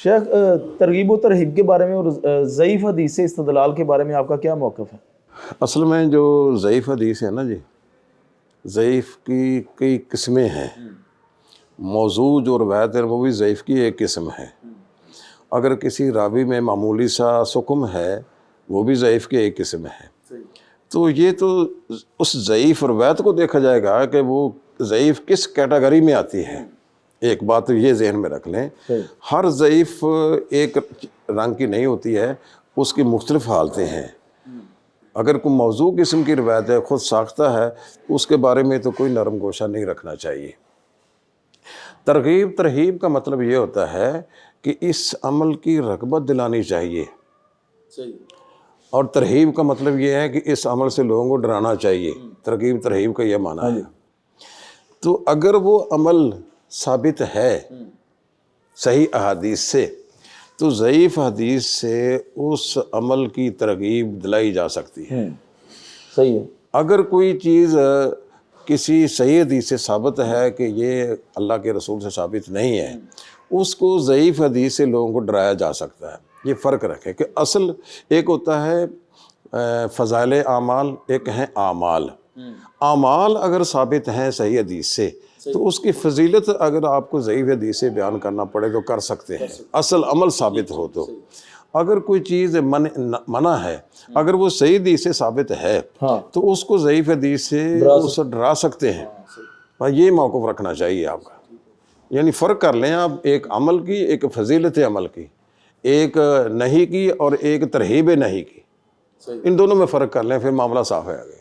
شیخ ترغیب و ترہیب کے بارے میں اور ضعیف حدیث سے استدلال کے بارے میں آپ کا کیا موقف ہے؟ اصل میں جو ضعیف حدیث ہے نا جی، ضعیف کی کئی قسمیں ہیں. موضوع جو روایت ہے وہ بھی ضعیف کی ایک قسم ہے. اگر کسی راوی میں معمولی سا سکم ہے وہ بھی ضعیف کی ایک قسم ہے. تو یہ تو اس ضعیف روایت کو دیکھا جائے گا کہ وہ ضعیف کس کیٹیگری میں آتی ہے. ایک بات تو یہ ذہن میں رکھ لیں، ہر ضعیف ایک رنگ کی نہیں ہوتی ہے، اس کی مختلف حالتیں ہیں. اگر کوئی موضوع قسم کی روایت ہے، خود ساختہ ہے، اس کے بارے میں تو کوئی نرم گوشہ نہیں رکھنا چاہیے. ترغیب ترہیب کا مطلب یہ ہوتا ہے کہ اس عمل کی رغبت دلانی چاہیے، اور ترہیب کا مطلب یہ ہے کہ اس عمل سے لوگوں کو ڈرانا چاہیے. ترغیب ترہیب کا یہ معنی ہے. تو اگر وہ عمل ثابت ہے صحیح احادیث سے، تو ضعیف حدیث سے اس عمل کی ترغیب دلائی جا سکتی ہے. صحیح ہے. اگر کوئی چیز کسی صحیح حدیث سے ثابت ہے کہ یہ اللہ کے رسول سے ثابت نہیں ہے، اس کو ضعیف حدیث سے لوگوں کو ڈرایا جا سکتا ہے. یہ فرق رکھے کہ اصل ایک ہوتا ہے فضائل اعمال، ایک ہیں اعمال. اعمال اگر ثابت ہیں صحیح حدیث سے تو اس کی فضیلت اگر آپ کو ضعیف حدیث سے بیان کرنا پڑے تو کر سکتے ہیں، اصل عمل ثابت ہو تو. اگر کوئی چیز منع ہے، اگر وہ صحیح حدیث سے ثابت ہے تو اس کو ضعیف حدیث سے اس ڈرا سکتے ہیں. یہ موقف رکھنا چاہیے آپ کا. یعنی فرق کر لیں آپ، ایک عمل کی، ایک فضیلت عمل کی، ایک نہیں کی اور ایک ترہیب نہیں کی. ان دونوں میں فرق کر لیں، پھر معاملہ صاف ہے آگے.